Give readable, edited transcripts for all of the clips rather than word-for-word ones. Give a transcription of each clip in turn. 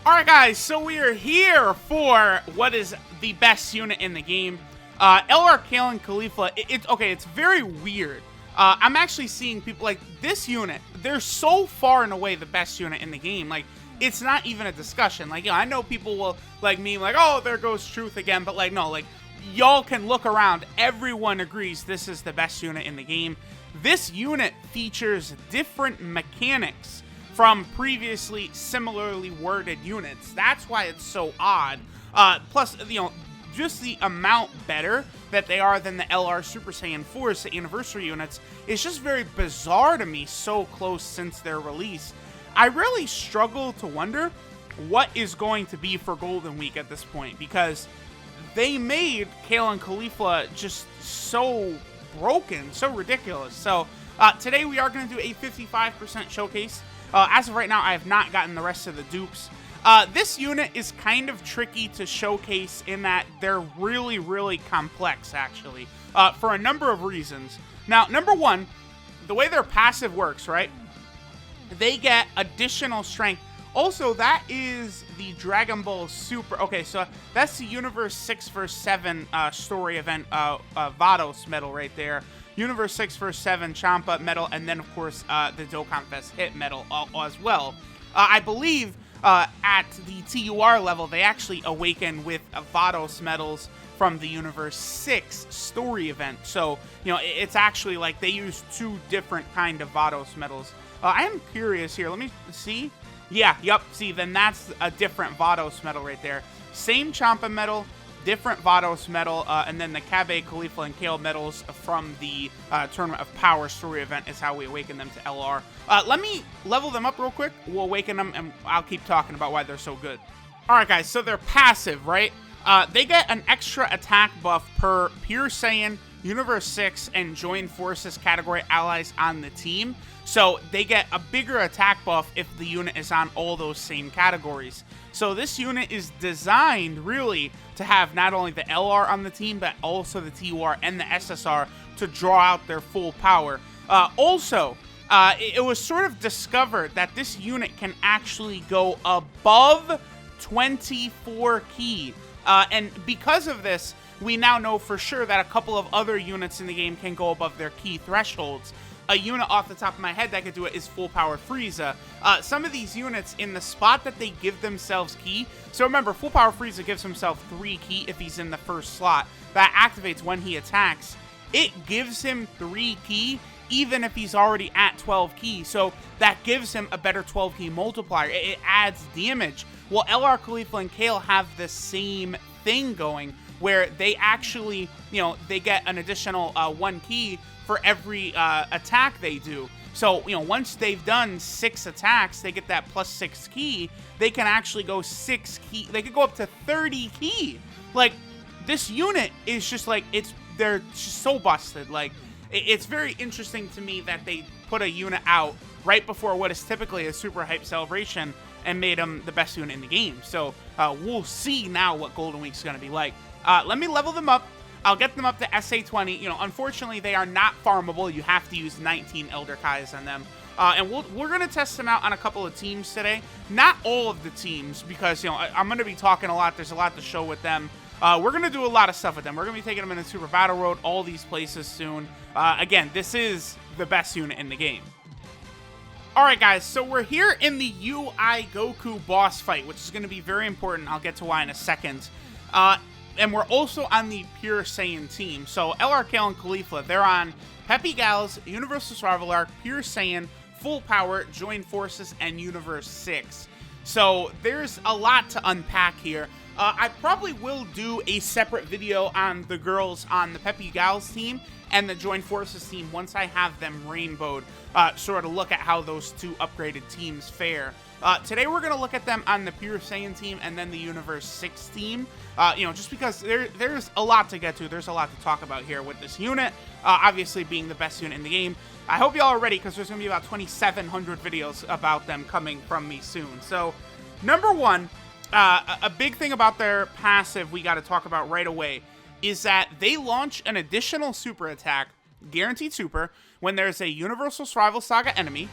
Alright guys, so we are here for what is the best unit in the game. LR Kale and CAULIFLA, it's very weird. I'm actually seeing people like this unit, they're so far and away the best unit in the game. Like, it's not even a discussion. Like, you know, I know people will like meme like, oh, there goes Truth again, but like, no, like, y'all can look around. Everyone agrees this is the best unit in the game. This unit features different mechanics from previously similarly worded units. That's why it's so odd. Plus, you know, just the amount better that they are than the LR Super Saiyan 4's, the anniversary units, is just very bizarre to me so close since their release. I really struggle to wonder what is going to be for Golden Week at this point, because they made Kale and CAULIFLA just so broken, so ridiculous. So today we are going to do a 55% showcase. As of right now, I have not gotten the rest of the dupes. This unit is kind of tricky to showcase in that they're really, really complex, actually, for a number of reasons. Now, number one, the way their passive works, right? They get additional strength. Also, that is the Dragon Ball Super. Okay, so that's the Universe 6 vs 7 story event, Vados medal right there. Universe 6 vs 7 Champa medal, and then, of course, the Dokkan Fest hit medal as well. I believe at the TUR level, they actually awaken with Vados medals from the Universe 6 story event. So, you know, it's actually like they use two different kind of Vados medals. I am curious here. Let me see. Yeah, yep. See, then that's a different Vados medal right there. Same Champa medal, different Vados medal, and then the Kabe, CAULIFLA, and Kale medals from the Tournament of Power story event is how we awaken them to LR. Let me level them up real quick. We'll awaken them, and I'll keep talking about why they're so good. Alright, guys, so they're passive, right? They get an extra attack buff per Pure Saiyan, Universe 6, and Join Forces category allies on the team. So they get a bigger attack buff if the unit is on all those same categories. So this unit is designed really to have not only the LR on the team, but also the TUR and the SSR to draw out their full power. It was sort of discovered that this unit can actually go above 24 ki. And because of this, we now know for sure that a couple of other units in the game can go above their ki thresholds. A unit off the top of my head that could do it is Full Power Frieza. Some of these units, in the spot that they give themselves ki, so remember, Full Power Frieza gives himself 3 ki if he's in the first slot. That activates when he attacks. It gives him 3 ki even if he's already at 12 ki, so that gives him a better 12 ki multiplier. It adds damage. Well, LR, CAULIFLA, and Kale have the same thing going, where they actually, you know, they get an additional 1 ki for every attack they do. So, you know, once they've done 6 attacks, they get that plus 6 ki. They can actually go 6 ki. They could go up to 30 ki. Like, this unit is just like, they're just so busted. Like, it's very interesting to me that they put a unit out right before what is typically a super hype celebration and made them the best unit in the game. So, we'll see now what Golden Week's going to be like. Let me level them up. I'll get them up to SA20. You know, unfortunately, they are not farmable. You have to use 19 Elder Kais on them. And we're going to test them out on a couple of teams today. Not all of the teams, because, you know, I'm going to be talking a lot. There's a lot to show with them. We're going to do a lot of stuff with them. We're going to be taking them in the Super Battle Road, all these places soon. Again, this is the best unit in the game. Alright guys, so we're here in the UI Goku boss fight, which is going to be very important. I'll get to why in a second. And we're also on the Pure Saiyan team. So LR Kale and CAULIFLA, they're on Peppy Gal's Universal Survival Arc, Pure Saiyan, Full Power, Join Forces, and Universe 6. So there's a lot to unpack here. I probably will do a separate video on the girls on the Peppy Gal's team and the Join Forces team once I have them rainbowed, sort of look at how those two upgraded teams fare. Today we're going to look at them on the Pure Saiyan team and then the Universe 6 team, you know, just because there's a lot to get to. There's a lot to talk about here with this unit, obviously being the best unit in the game. I hope y'all are ready, because there's going to be about 2,700 videos about them coming from me soon. So, number one, a big thing about their passive we got to talk about right away is that they launch an additional super attack, guaranteed super, when there's a Universal Survival Saga enemy,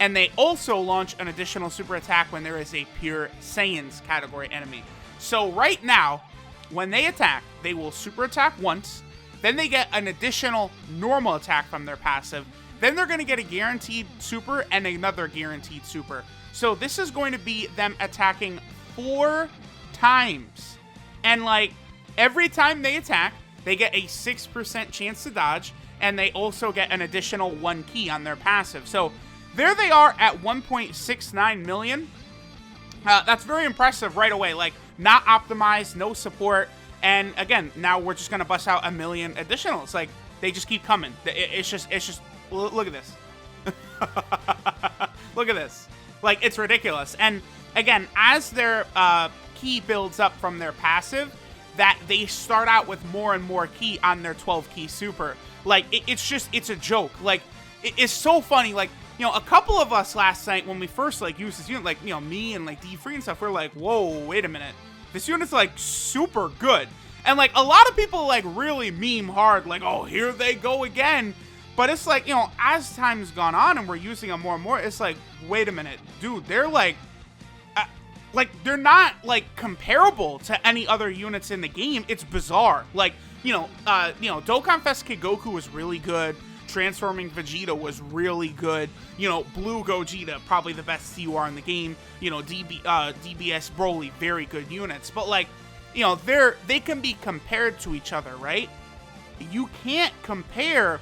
And they also launch an additional super attack when there is a pure Saiyans category enemy. So right now, when they attack, they will super attack once, then they get an additional normal attack from their passive, then they're going to get a guaranteed super and another guaranteed super. So this is going to be them attacking 4 times. And like, every time they attack, they get a 6% chance to dodge, and they also get an additional 1 key on their passive. So there they are at 1.69 million. That's very impressive right away. Like, not optimized, no support. And again, now we're just going to bust out a million additionals. Like, they just keep coming. It's just, look at this. Look at this. Like, it's ridiculous. And again, as their key builds up from their passive, that they start out with more and more key on their 12 key super. Like, it's a joke. Like, it's so funny. Like, you know, a couple of us last night when we first, like, used this unit, like, you know, me and, like, D3 and stuff, we're like, whoa, wait a minute. This unit's, like, super good. And, like, a lot of people, like, really meme hard, like, oh, here they go again. But it's like, you know, as time's gone on and we're using them more and more, it's like, wait a minute, dude, they're, like, they're not, like, comparable to any other units in the game. It's bizarre. Like, Dokkan Fest Kid Goku was really good. Transforming Vegeta was really good. You know, Blue Gogeta, probably the best CUR in the game. You know, DBS Broly, very good units. But, like, you know, they can be compared to each other, right? You can't compare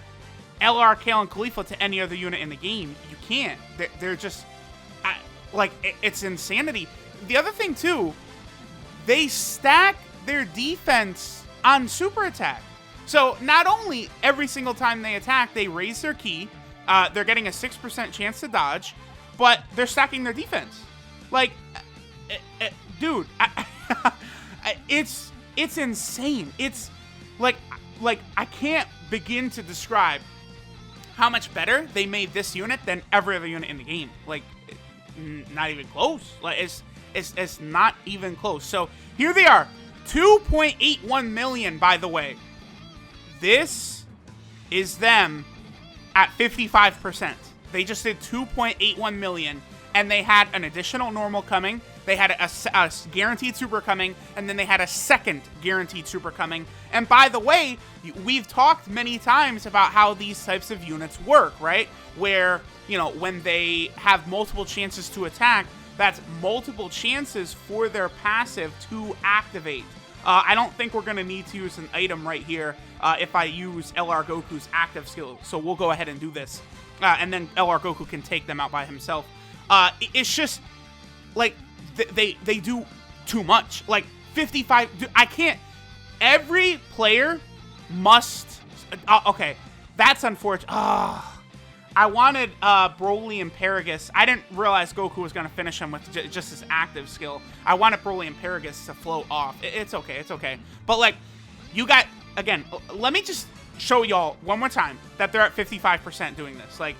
LR, Kale, and Caulifla to any other unit in the game. You can't. They're just, like, it's insanity. The other thing, too, they stack their defense on super attack. So not only every single time they attack, they raise their key, they're getting a 6% chance to dodge, but they're stacking their defense. Like, dude, it's insane. It's like I can't begin to describe how much better they made this unit than every other unit in the game. Like, not even close. Like, it's not even close. So here they are, 2.81 million, by the way. This is them at 55%. They just did 2.81 million, and they had an additional normal coming. They had a guaranteed super coming, and then they had a second guaranteed super coming. And by the way, we've talked many times about how these types of units work, right? Where, you know, when they have multiple chances to attack, that's multiple chances for their passive to activate. I don't think we're going to need to use an item right here if I use LR Goku's active skill. So we'll go ahead and do this. And then LR Goku can take them out by himself. It's just, like, they do too much. Like, 55... I can't... Every player must... okay, that's unfortunate. I wanted Broly and Paragus. I didn't realize Goku was going to finish him with just his active skill. I wanted Broly and Paragus to float off. It's okay, it's okay. But, like, you got... Again, let me just show y'all one more time that they're at 55% doing this. Like,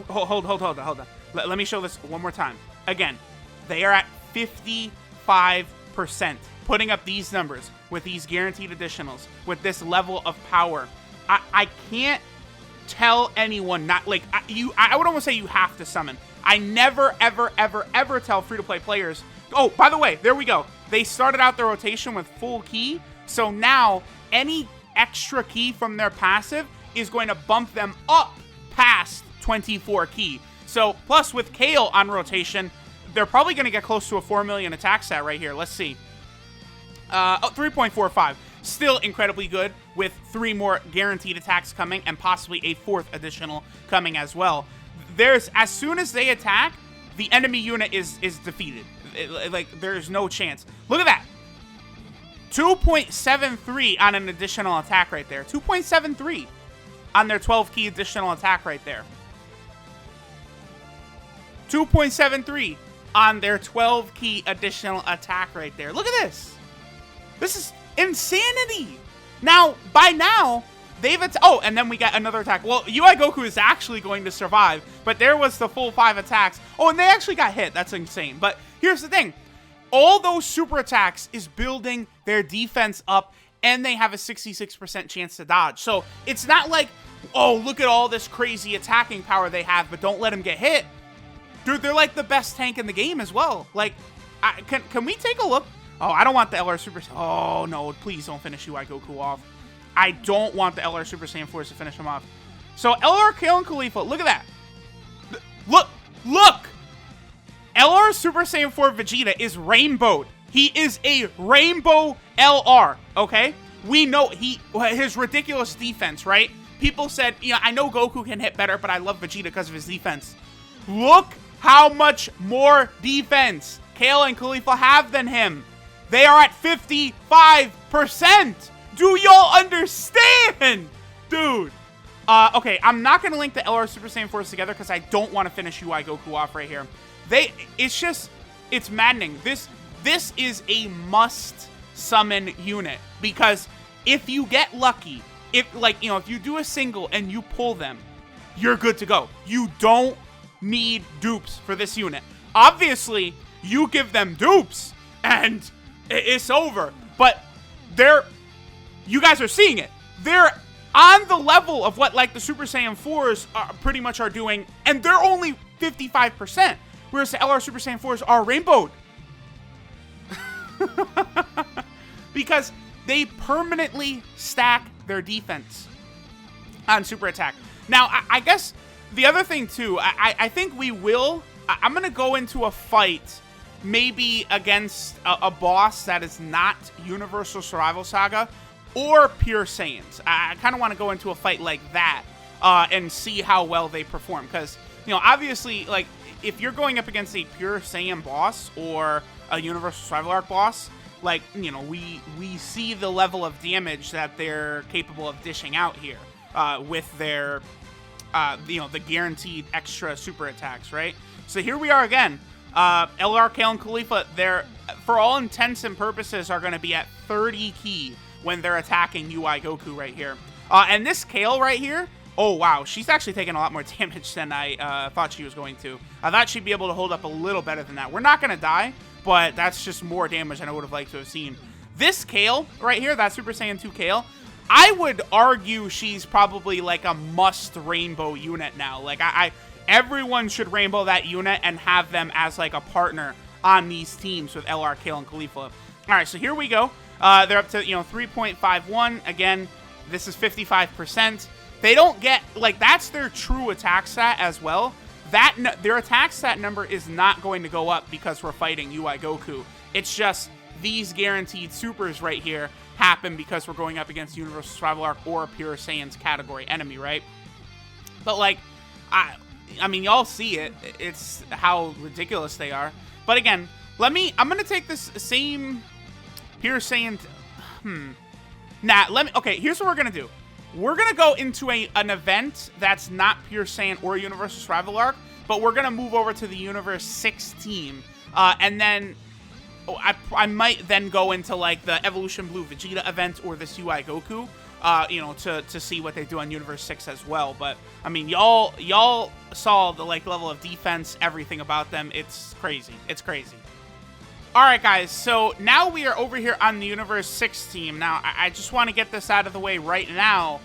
hold on. Let me show this one more time. Again, they are at 55%. Putting up these numbers with these guaranteed additionals, with this level of power. I can't tell anyone not, like, I would almost say you have to summon. I never, ever tell free-to-play players, oh, by the way, there we go. They started out their rotation with full key, so now any extra key from their passive is going to bump them up past 24 key. So, plus with Kale on rotation, they're probably going to get close to a 4 million attack stat right here. Let's see. 3.45. Still incredibly good, with 3 more guaranteed attacks coming and possibly a 4th additional coming as well. As soon as they attack, the enemy unit is defeated. Like, there's no chance. Look at that. 2.73 on an additional attack right there. 2.73 on their 12 key additional attack right there. 2.73 on their 12 key additional attack right there. Look at this. This is insanity. Now, by now, they've... Oh, and then we got another attack. Well, UI Goku is actually going to survive, but there was the full 5 attacks. Oh, and they actually got hit. That's insane. But here's the thing. All those super attacks is building their defense up, and they have a 66% chance to dodge. So it's not like, oh, look at all this crazy attacking power they have, but don't let them get hit. Dude, they're like the best tank in the game as well. Like, can we take a look? Oh, I don't want the LR Super Saiyan. Oh, no, please don't finish UI Goku off. I don't want the LR Super Saiyan 4s to finish him off. So, LR Kale and Caulifla, look at that. Look! LR Super Saiyan 4 Vegeta is rainbowed. He is a rainbow LR, okay? We know his ridiculous defense, right? People said, you know, I know Goku can hit better, but I love Vegeta because of his defense. Look how much more defense Kale and Caulifla have than him. They are at 55%. Do y'all understand? Dude. Okay, I'm not going to link the LR Super Saiyan 4s together because I don't want to finish UI Goku off right here. It's maddening. This is a must summon unit because if you get lucky, if you do a single and you pull them, you're good to go. You don't need dupes for this unit. Obviously, you give them dupes and it's over. But you guys are seeing it. They're on the level of what like the Super Saiyan 4s pretty much are doing, and they're only 55%, whereas the LR Super Saiyan 4s are rainbowed. Because they permanently stack their defense on super attack. Now, I guess the other thing too, I think we will, I'm going to go into a fight maybe against a boss that is not Universal Survival Saga or Pure Saiyans. I kind of want to go into a fight like that and see how well they perform. Because, you know, obviously, like, if you're going up against a Pure Saiyan boss or a Universal Survival Arc boss, like, you know, we see the level of damage that they're capable of dishing out here with their, you know, the guaranteed extra super attacks, right? So here we are again. LR, Kale, and Caulifla, they're, for all intents and purposes, are going to be at 30 key when they're attacking UI Goku right here. And this Kale right here, oh wow, she's actually taking a lot more damage than I thought she was going to. I thought she'd be able to hold up a little better than that. We're not going to die, but that's just more damage than I would have liked to have seen. This Kale right here, that Super Saiyan 2 Kale, I would argue she's probably like a must rainbow unit now. Like, everyone should rainbow that unit and have them as like a partner on these teams with LR, Kale, and Caulifla. All right, so here we go. They're up to, you know, 3.51. Again, this is 55%. They don't get, like, that's their true attack stat as well. Their attack stat number is not going to go up because we're fighting UI Goku. It's just these guaranteed supers right here happen because we're going up against Universal Survival Arc or Pure Saiyan's category enemy, right? But, like, I mean, y'all see it. It's how ridiculous they are. But again, I'm going to take this same Pure Saiyan... Okay, here's what we're going to do. We're going to go into an event that's not Pure Saiyan or Universal Survival Arc, but we're going to move over to the Universe 6 team. And then I might then go into, like, the Evolution Blue Vegeta event or this UI Goku, you know, to see what they do on Universe 6 as well. But, I mean, y'all saw the, like, level of defense, everything about them. It's crazy. It's crazy. Alright guys, so now we are over here on the Universe 6 team. Now, I just want to get this out of the way right now.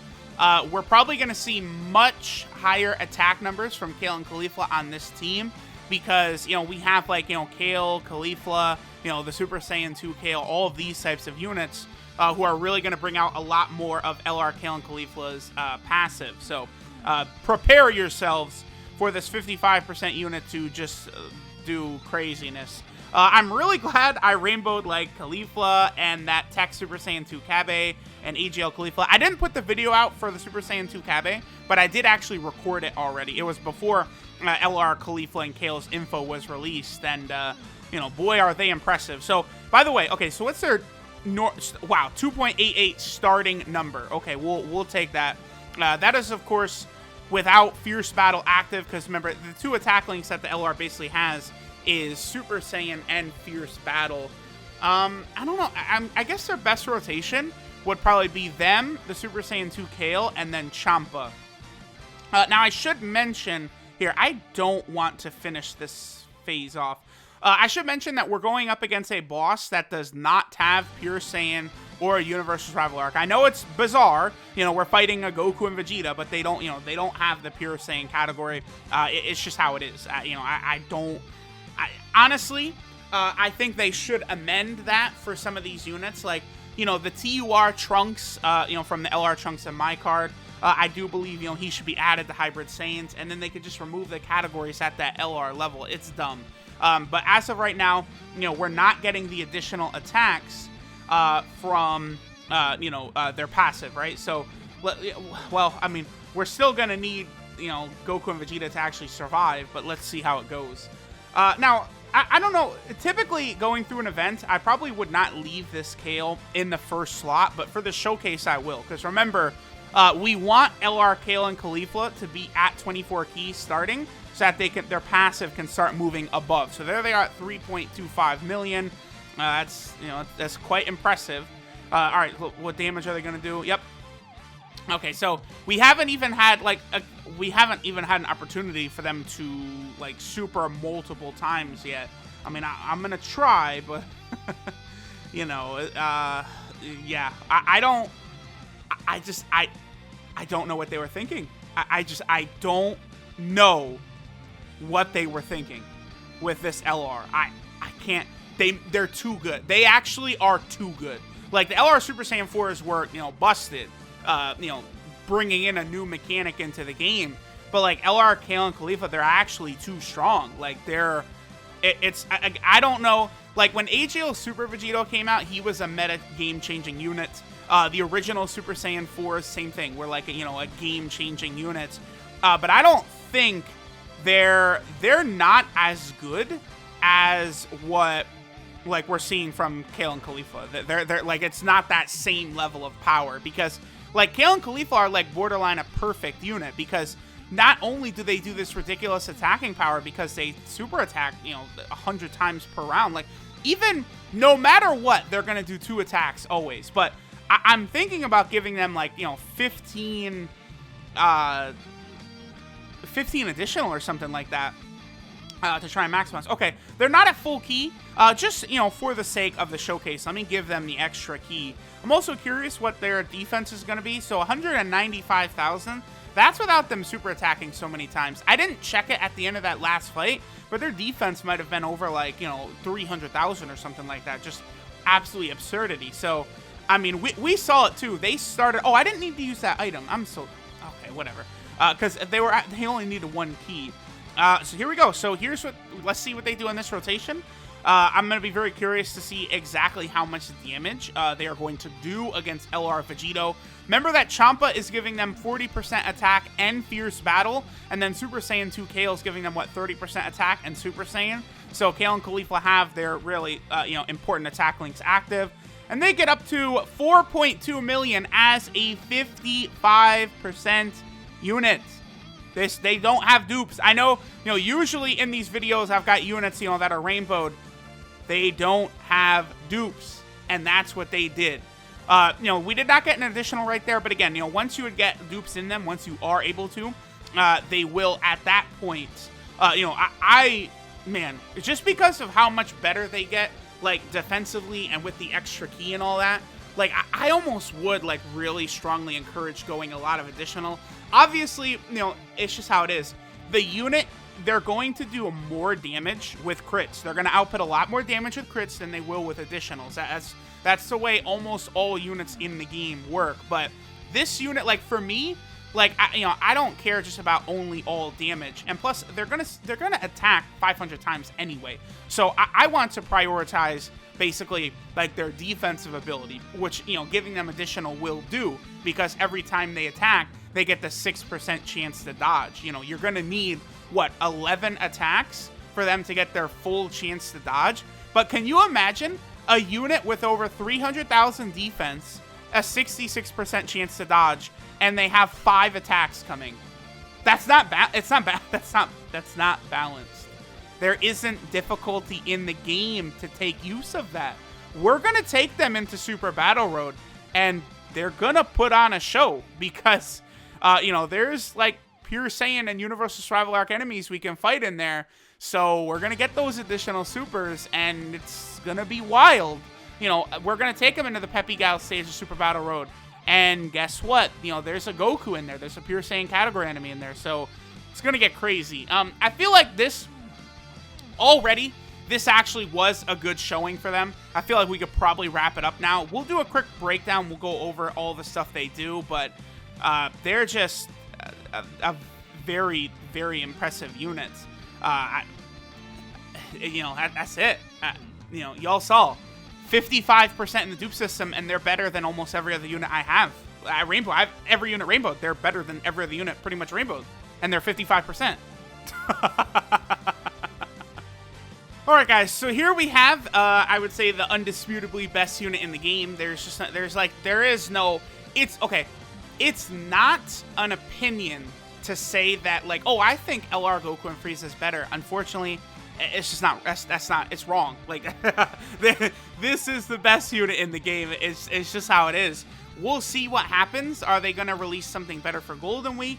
We're probably going to see much higher attack numbers from Kale and Caulifla on this team. Because, you know, we have, like, you know, Kale, Caulifla, you know, the Super Saiyan 2 Kale, all of these types of units who are really going to bring out a lot more of LR, Kale, and Caulifla's passive. So, prepare yourselves for this 55% unit to just do craziness. I'm really glad I rainbowed, like, Caulifla and that Tech Super Saiyan 2 Kabe and AGL Caulifla. I didn't put the video out for the Super Saiyan 2 Kabe, but I did actually record it already. It was before LR, Caulifla, and Kale's info was released, and, you know, boy, are they impressive. So, by the way, okay, so what's their, wow, 2.88 starting number. Okay, we'll take that. That is, of course, without Fierce Battle active, because remember, the two attack links that the LR basically has is Super Saiyan and Fierce Battle. I don't know. I guess their best rotation would probably be them, the Super Saiyan 2 Kale, and then Champa. Now, I should mention here, I don't want to finish this phase off. I should mention that we're going up against a boss that does not have Pure Saiyan or a Universal Survival Arc. I know it's bizarre, we're fighting a Goku and Vegeta, but they don't, they don't have the Pure Saiyan category. It's just how it is. Honestly, I think they should amend that for some of these units, like, the TUR Trunks, from the LR Trunks in my card. I do believe, he should be added to Hybrid Saiyans, and then they could just remove the categories at that LR level. It's dumb. But as of right now, we're not getting the additional attacks from, their passive, right? So, well, I mean, we're still going to need, Goku and Vegeta to actually survive, but let's see how it goes. Now, I don't know. Typically, going through an event, I probably would not leave this Kale in the first slot, but for the showcase, I will. Because remember, we want LR, Kale, and Caulifla to be at 24 keys starting, so that their passive can start moving above. So there they are at 3.25 million. That's quite impressive. All right, what damage are they going to do? Yep. Okay, so we haven't even had an opportunity for them to like super multiple times yet. I mean, I'm gonna try, but yeah, I don't know what they were thinking. I don't know what they were thinking with this LR. I can't. They're too good. They actually are too good. Like, the LR Super Saiyan 4s were, busted. Bringing in a new mechanic into the game. But, like, LR, Kale, and Caulifla, they're actually too strong. Like, I don't know. Like, when AJL Super Vegito came out, he was a meta game-changing unit. The original Super Saiyan 4s, same thing. Were, like, a game-changing unit. But I don't think they're not as good as what, like, we're seeing from Kale and Caulifla. They're like, it's not that same level of power, because, like, Kale and Caulifla are, like, borderline a perfect unit, because not only do they do this ridiculous attacking power because they super attack, 100 times per round, like, even no matter what, they're gonna do 2 attacks always. But I'm thinking about giving them, like, 15 additional or something like that. To try and maximize. Okay, they're not at full key. Just, for the sake of the showcase, let me give them the extra key. I'm also curious what their defense is going to be. So 195,000. That's without them super attacking so many times. I didn't check it at the end of that last fight, but their defense might have been over, like, 300,000 or something like that. Just absolutely absurdity. So, I mean, we saw it too. They started... Oh, I didn't need to use that item. I'm so... Okay, whatever. Because they only needed 1 key. So here we go. So let's see what they do in this rotation. I'm going to be very curious to see exactly how much damage they are going to do against LR Vegito. Remember that Champa is giving them 40% attack and Fierce Battle, and then Super Saiyan 2 Kale is giving them, 30% attack and Super Saiyan. So Kale and Caulifla have their really, important attack links active. And they get up to 4.2 million as a 55% unit. They don't have dupes. I know, usually in these videos I've got units, that are rainbowed. They don't have dupes, and that's what they did. We did not get an additional right there, but again, once you would get dupes in them, once you are able to, they will at that point. Man, just because of how much better they get, like, defensively and with the extra key and all that, like, I almost would, like, really strongly encourage going a lot of additional. Obviously, it's just how it is. The unit, they're going to do more damage with crits. They're going to output a lot more damage with crits than they will with additionals. That's the way almost all units in the game work. But this unit, like, for me, like, I don't care just about only all damage. And plus, they're gonna attack 500 times anyway. So I want to prioritize basically, like, their defensive ability, which, giving them additional will do, because every time they attack, they get the 6% chance to dodge. You're going to need, 11 attacks for them to get their full chance to dodge? But can you imagine a unit with over 300,000 defense, a 66% chance to dodge, and they have 5 attacks coming? That's not that's not balanced. There isn't difficulty in the game to take use of that. We're going to take them into Super Battle Road, and they're going to put on a show, because, there's, like, Pure Saiyan and Universal Survival Arc enemies we can fight in there. So we're going to get those additional supers, and it's going to be wild. you know, we're going to take them into the Peppy Gal stage of Super Battle Road. And guess what? You know, there's a Goku in there. There's a Pure Saiyan category enemy in there. So it's going to get crazy. I feel like this actually was a good showing for them. I feel like we could probably wrap it up now. We'll do a quick breakdown. We'll go over all the stuff they do. But they're just a very, very impressive units. You know, that's it. You know, y'all saw 55% in the dupe system, and they're better than almost every other unit I have. Rainbow, I have every unit Rainbow. They're better than every other unit pretty much Rainbow, and they're 55%. All right, guys. So here we have, I would say, the undisputably best unit in the game. It's okay. It's not an opinion to say that, like, oh, I think LR Goku and Frieza is better. Unfortunately, it's just not. That's not. It's wrong. Like, this is the best unit in the game. It's just how it is. We'll see what happens. Are they going to release something better for Golden Week?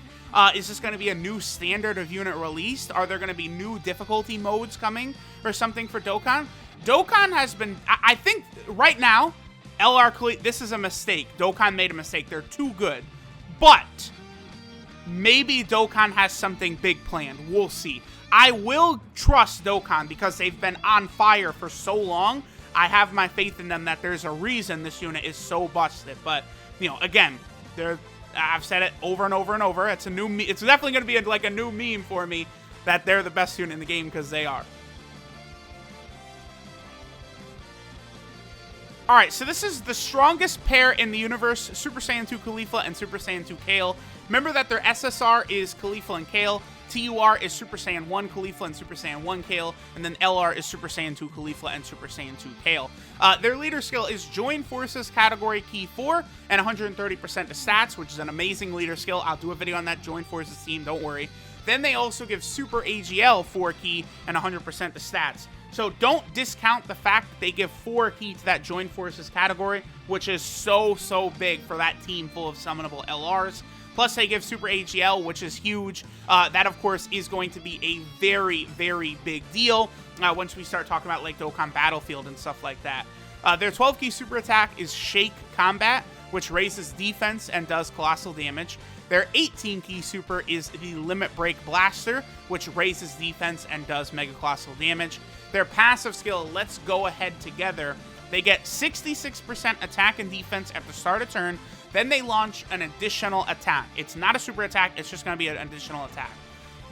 Is this going to be a new standard of unit released? Are there going to be new difficulty modes coming or something for Dokkan? Dokkan has been, I think right now, this is a mistake. Dokkan made a mistake. They're too good. But maybe Dokkan has something big planned. We'll see. I will trust Dokkan because they've been on fire for so long. I have my faith in them that there's a reason this unit is so busted. But, you know, again, I've said it over and over and over. It's definitely going to be like a new meme for me that they're the best unit in the game, because they are. Alright, so this is the strongest pair in the universe, Super Saiyan 2 Caulifla and Super Saiyan 2 Kale. Remember that their SSR is Caulifla and Kale, TUR is Super Saiyan 1 Caulifla and Super Saiyan 1 Kale, and then LR is Super Saiyan 2 Caulifla and Super Saiyan 2 Kale. Their leader skill is Join Forces category key 4 and 130% to stats, which is an amazing leader skill. I'll do a video on that Join Forces team, don't worry. Then they also give Super AGL 4 key and 100% to stats. So don't discount the fact that they give 4 key to that Join Forces category, which is so big for that team full of summonable LRs. Plus, they give Super AGL, which is huge. That, of course, is going to be a very, very big deal once we start talking about, like, Dokkan Battlefield and stuff like that. Their 12-key super attack is Shake Combat, which raises defense and does colossal damage. Their 18-key super is the Limit Break Blaster, which raises defense and does mega colossal damage. Their passive skill, Let's Go Ahead Together, they get 66% attack and defense at the start of turn. Then they launch an additional attack. It's not a super attack, it's just going to be an additional attack.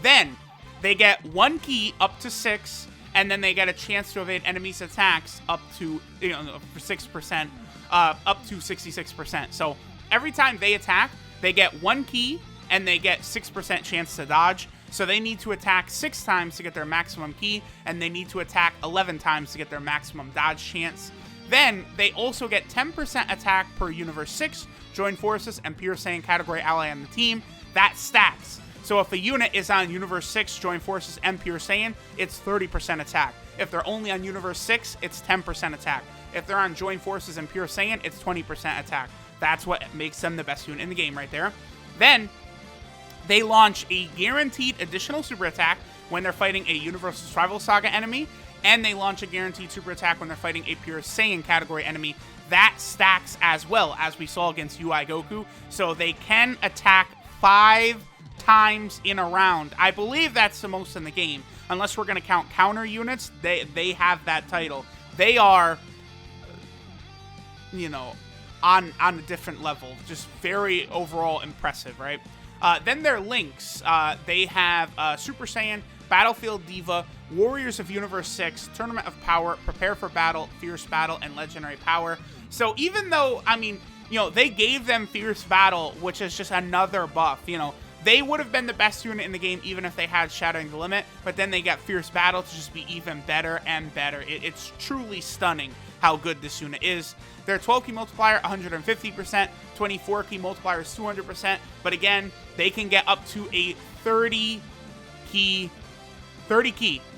Then they get 1 key up to 6, and then they get a chance to evade enemies' attacks up to, for 6%, up to 66%. So every time they attack, they get 1 key, and they get 6% chance to dodge. So they need to attack 6 times to get their maximum key, and they need to attack 11 times to get their maximum dodge chance. Then they also get 10% attack per Universe 6, Join Forces, and Pure Saiyan category ally on the team. That stacks. So if a unit is on Universe 6, Join Forces, and Pure Saiyan, it's 30% attack. If they're only on Universe 6, it's 10% attack. If they're on Join Forces and Pure Saiyan, it's 20% attack. That's what makes them the best unit in the game right there. Then they launch a guaranteed additional super attack when they're fighting a Universal Survival Saga enemy, and they launch a guaranteed super attack when they're fighting a Pure Saiyan category enemy. That stacks as well, as we saw against UI Goku. So they can attack 5 times in a round. I believe that's the most in the game. Unless we're going to count counter units, they have that title. They are, on a different level. Just very overall impressive, right? Then their links. They have Super Saiyan, Battlefield Diva, Warriors of Universe 6, Tournament of Power, Prepare for Battle, Fierce Battle, and Legendary Power. So even though, they gave them Fierce Battle, which is just another buff, they would have been the best unit in the game even if they had Shattering the Limit, but then they got Fierce Battle to just be even better and better. It's truly stunning how good this unit is. Their 12-key multiplier, 150%, 24-key multiplier is 200%, but again, they can get up to a 30 key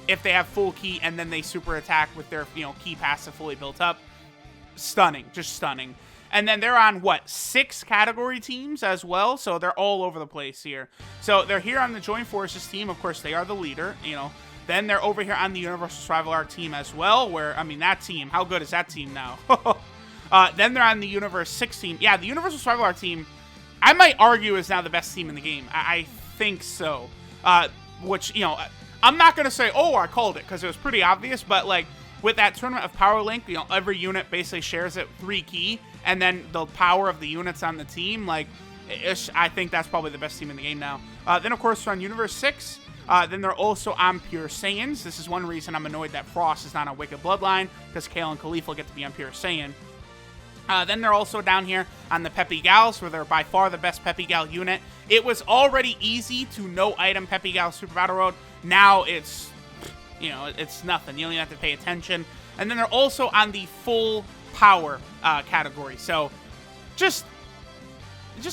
if they have full key, and then they super attack with their, key passive fully built up. Stunning, just stunning. And then they're on, 6 category teams as well, so they're all over the place here. So they're here on the Join Forces team. Of course, they are the leader, Then they're over here on the Universal Survival Arc team as well, where, I mean, that team, how good is that team now? Then they're on the Universe 6 team. Yeah, the Universal Survival Arc team, I might argue, is now the best team in the game. I think so. Which, you know, I'm not going to say, oh, I called it, because it was pretty obvious, but, like, with that Tournament of Power link, you know, every unit basically shares it 3 key, and then the power of the units on the team, like, I think that's probably the best team in the game now. Then, of course, we're on Universe 6. Then they're also on Pure Saiyans. This is one reason I'm annoyed that Frost is not on Wicked Bloodline, because Kale and CAULIFLA get to be on Pure Saiyan. Then they're also down here on the Peppy Gals, where they're by far the best Peppy Gal unit. It was already easy to no-item Peppy Gal Super Battle Road. Now it's, you know, it's nothing. You don't even have to pay attention. And then they're also on the full power category. So just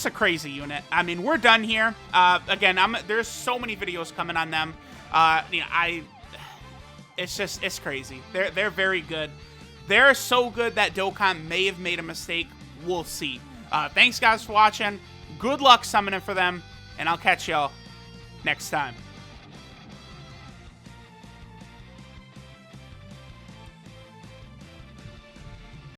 a crazy unit. I mean, we're done here. Again, there's so many videos coming on them. You know, it's crazy. They're very good. They're so good that Dokkan may have made a mistake. We'll see. Thanks, guys, for watching. Good luck summoning for them, and I'll catch y'all next time.